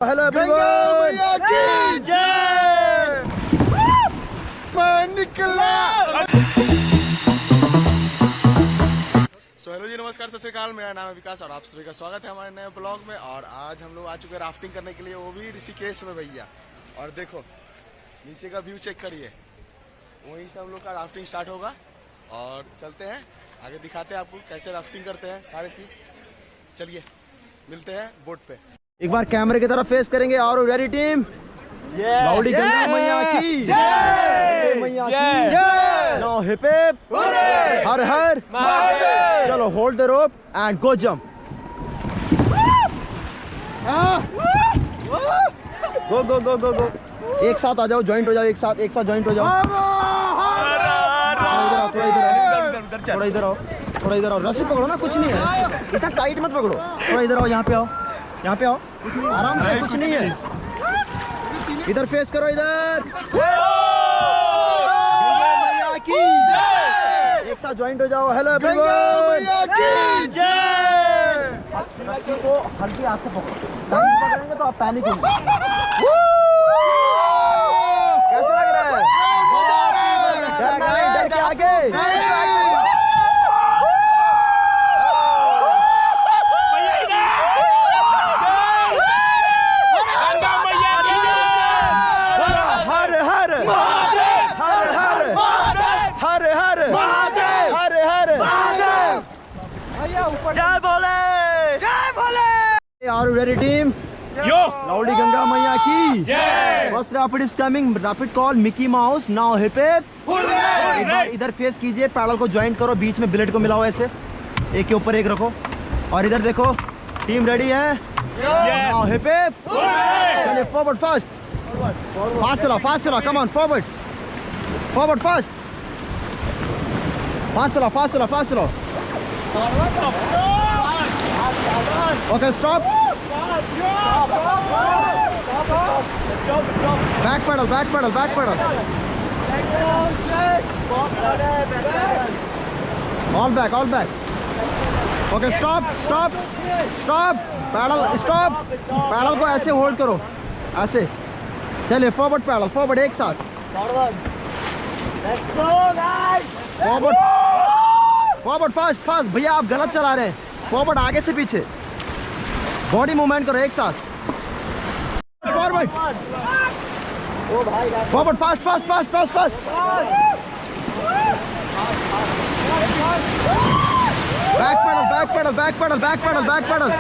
Hello Ganga मैया की जय। मैं निकला। हेलो जी, नमस्कार, सत श्री अकाल। मेरा नाम है विकास और आप सभी का स्वागत है हमारे नए ब्लॉग में। और आज हम लोग आ चुके हैं राफ्टिंग करने के लिए, वो भी ऋषिकेश में भैया। और देखो नीचे का व्यू चेक करिए, वहीं से हम लोग का राफ्टिंग स्टार्ट होगा और चलते हैं आगे, दिखाते हैं आपको कैसे राफ्टिंग करते हैं सारी चीज। चलिए मिलते हैं बोट पे। एक बार कैमरे की तरफ फेस करेंगे। और रेडी टीम, लाउडी गंगा मैया की जय, मैया की जय। नाउ हिप हिप हर हर महादेव। चलो hold the rope and go jump. Go go go go go. एक साथ आ जाओ, ज्वाइंट हो जाओ, एक साथ ज्वाइंट हो जाओ। थोड़ा इधर आओ, थोड़ा इधर आओ। रस्सी पकड़ो ना, कुछ नहीं है, इतना टाइट मत पकड़ो। थोड़ा इधर आओ, यहाँ पे आओ, यहाँ पे आओ, आराम से, कुछ नहीं है। इधर फेस करो, इधर। मैया की एक साथ ज्वाइंट हो जाओ। हेलो मैया की जय। रस्सी को हल्की हाथ से पकड़ो, टाइट पकड़ेंगे तो आप पैनिक होंगे। कैसा लग रहा है? डर के आगे। जय बोले, जय बोले। Are you ready team? Yo! लाउडी Ganga मैया की जय। First rapid is coming. Rapid call Mickey Mouse. Now hip hip. एक बार इधर फेस कीजिए, पैडल को ज्वाइंट करो, बीच में बिलेट को मिलाओ, ऐसे एक के ऊपर एक रखो। और इधर देखो, टीम रेडी है। Now hip hip. चलिए फॉरवर्ड फास्ट, फास्ट चला, come on forward, forward fast, fast चला। Okay, stop. Back pedal. All back. Okay, stop. Pedal, stop. Pedal को ऐसे होल्ड करो, ऐसे। चलिए फॉरवर्ड पैडल, फॉरवर्ड एक साथ। Forward fast. भैया आप गलत चला रहे हैं, फॉरवर्ड आगे से पीछे, बॉडी मूवमेंट करो एक साथ। Forward fast. Back pedal.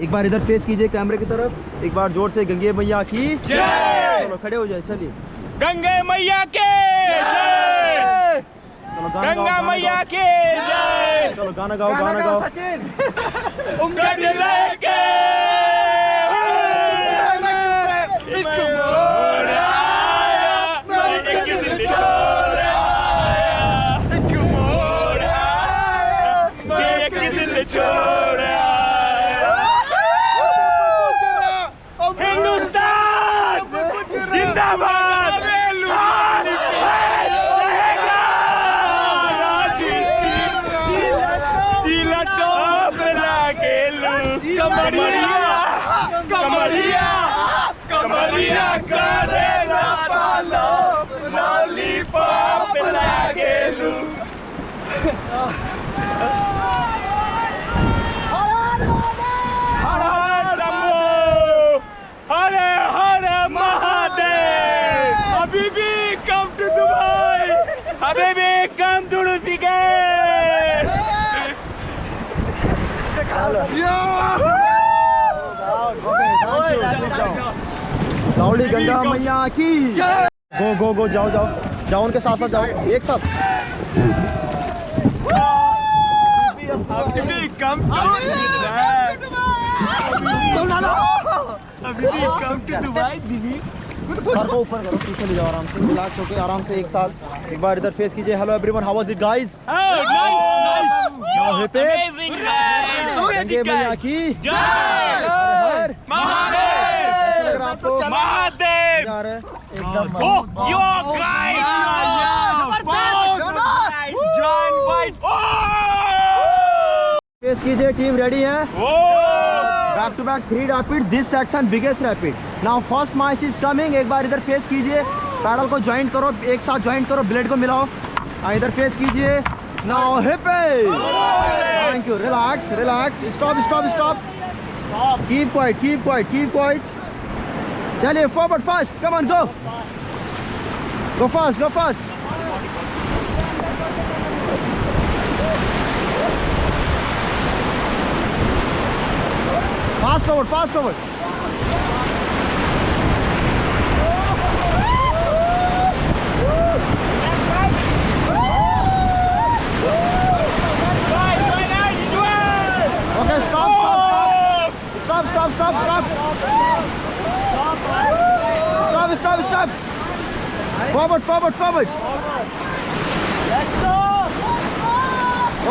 एक बार इधर फेस कीजिए कैमरे की तरफ, एक बार जोर से गंगे मैया की जय। चलो खड़े हो जाए, चलिए। गंगे मैया के जय। गंगा मैया की जय। चलो गाना गाओ। सचिन उनके लेके हिंदुस्तान जिंदाबाद। कमरिया करेगा पालो, लॉलीपॉप लागेलू। हर महादेव। हबीबी कम टू दुबई, हबीबी come to Rishikesh. Loudly Ganga मैया की गो जाओ, उनके साथ जाओ, एक साथ। सर को ऊपर करो, पीछे ले जाओ, आराम से रिलैक्स होके, आराम से एक साथ। एक बार इधर फेस कीजिए। Hello everyone, how was it guys? Gange मैया की जय। आपको महादेव एकदम you are guys, फेस कीजिए, टीम रेडी है। Back to back 3 rapid, this section biggest rapid. Now first mice is coming. एक बार इधर फेस कीजिए, पैडल को ज्वाइंट करो, एक साथ ज्वाइंट करो, ब्लेड को मिलाओ। इधर फेस कीजिए। Now hip. Thank you. Relax relax. Stop stop stop. Keep quiet keep quiet keep quiet. चलिए forward fast, come on go fast go fast. Fast forward, fast forward. Okay, stop, stop, stop, stop, stop, stop. Stop, stop, stop. Forward, forward, forward. Let's go.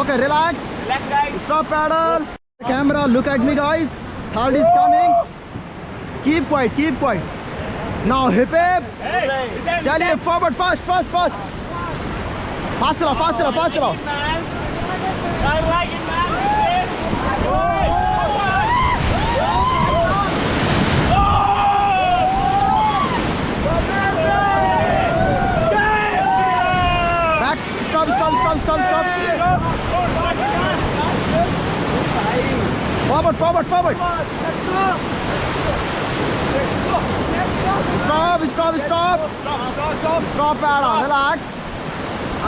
Okay, relax. Relax, guys. Stop paddle. Camera, look at me, guys. Third is coming. Keep quiet, keep quiet. Now hip hip. Hey, चलिए forward, fast, fast, fast. Fast चलाओ, fast चलाओ, fast चलाओ. I like it, man. Back. Stop, stop, stop, stop, stop. Forward, forward, forward. Stop, stop, stop. Stop, paddle. Relax.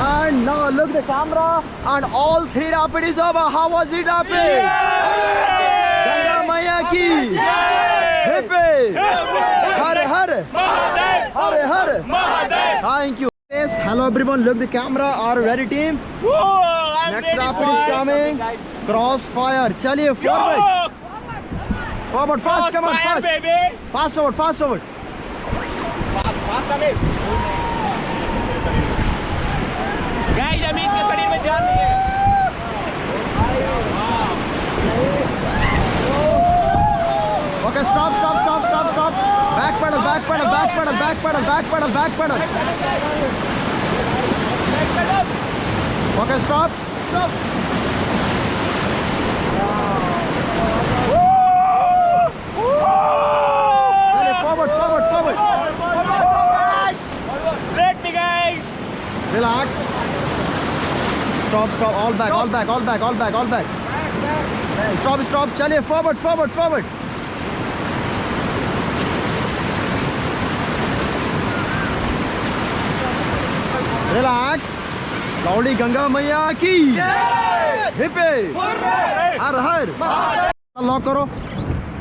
And now look the camera. And all 3 rapid is over. How was it, rapid? Ganga Maiya Ki. Hip hip. Har har. Har har. Thank you. Yes, hello everyone. Look the camera. Our ready team. Next rapid is coming. Crossfire. चलिए forward. Forward fast. Come on fast. Baby. Fast forward. Fast forward. Fast coming. Guys, Amit के शरीर में जान नहीं है. Okay, stop, stop, stop, stop, stop. Back pedal, back pedal, back pedal, back pedal, back pedal, back pedal. Okay, stop. Stop. Forward, forward, forward. Let me, guys. Relax. Stop, stop. All back, all back, all back, all back, all back. Stop, stop. चलिए forward, forward, forward. Relax. Loudly Ganga Maiya Ki. Hip hip. हर हर. Lock करो.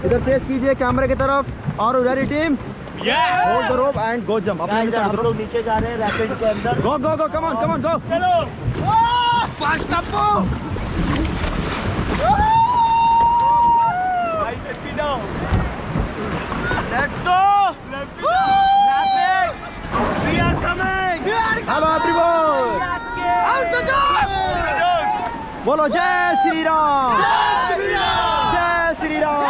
इधर face कीजिए कैमरे की तरफ. और ready team. Hold the rope and go jump. अपने side हम लोग नीचे जा रहे हैं रैपिड के अंदर. Go go go. Come on, come on, go. चलो. Fast tempo. Let's go. Rapid. We are coming. Hello everyone. How's the job? बोलो जय श्री राम. जय Shri Ram.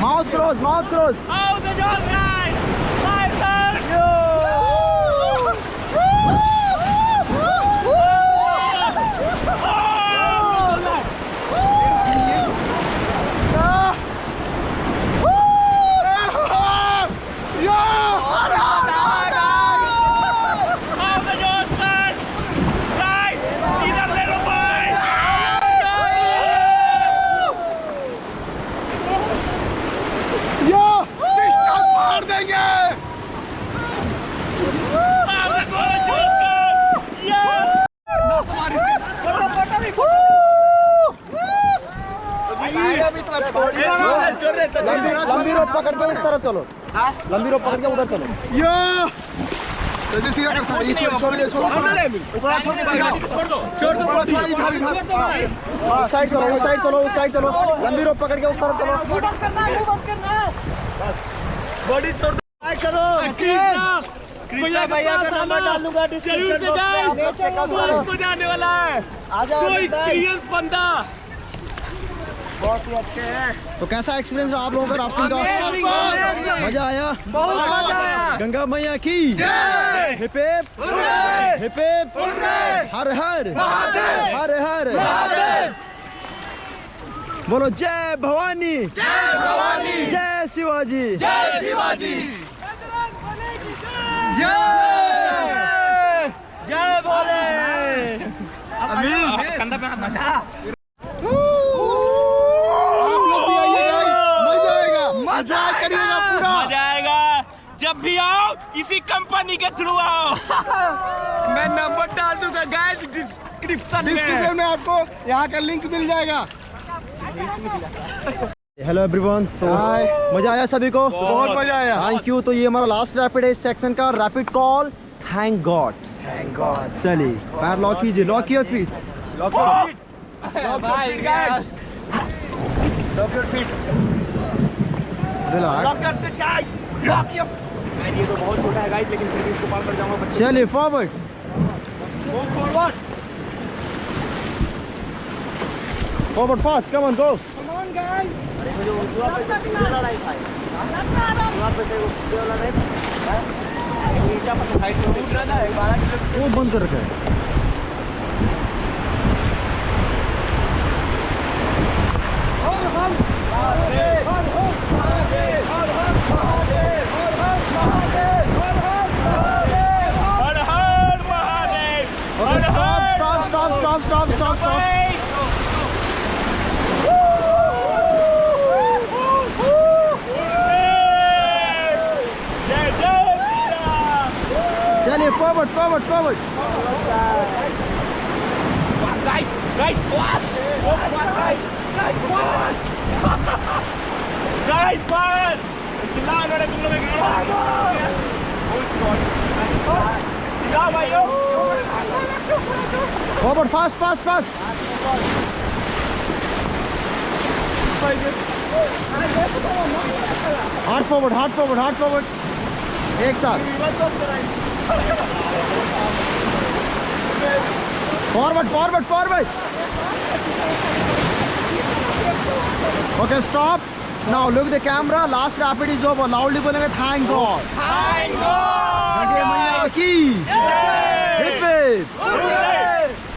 Mouth close, mouth close. How's the job, guys? Five stars. लंबी रोप पकड़ के इस तरफ चलो. लंबी रोप पकड़ के उधर चलो. उस साइड चलो, उस साइड चलो, उस साइड चलो. लंबी रोप पकड़ के उस तरफ चलो. बॉडी छोड़ दो. चलो. कृष्णा भैया का नंबर डाल दूंगा डिस्क्रिप्शन बॉक्स में. आप लोग चेकआउट करो. मजा आने वाला है. आ जाओ. कोई एक्सपीरियंस बंदा. बहुत ही अच्छे हैं। तो कैसा एक्सपीरियंस रहा आप लोगों का राफ्टिंग का? मजा आया? बहुत मजा आया। गंगा मैया की हिप हिप हिप हिप, हर हर हर हर बोलो जय भवानी, जय शिवाजी, जय भोले। कंधा पे मजा करिएगा पूरा। मजा आएगा। जब भी आओ इसी कंपनी के थ्रू आओ। मैं नंबर डाल दूंगा गाइस डिस्क्रिप्शन में आपको यहाँ का लिंक मिल जाएगा। हेलो एवरीवन, तो मजा आया सभी को? बहुत मजा आया। Thank you. तो ये हमारा लास्ट रैपिड है इस सेक्शन का, रैपिड कॉल थैंक गॉड। चलिए पैर लॉक कीजिए, लॉक किया feet, lock your feet. Relax. ये तो बहुत छोटा है गाइस, लेकिन फिर भी इसको पार कर जाऊंगा। चलिए forward, forward fast, come on गो। वो बंद कर रखा है। Stop. चलिए forward. Forward fast. Hard forward एक साथ। Forward. Okay stop. Now look the camera, last rapid is over. Loudly बोलेंगे थैंक गॉड। गंगा मैया की हिप हिप।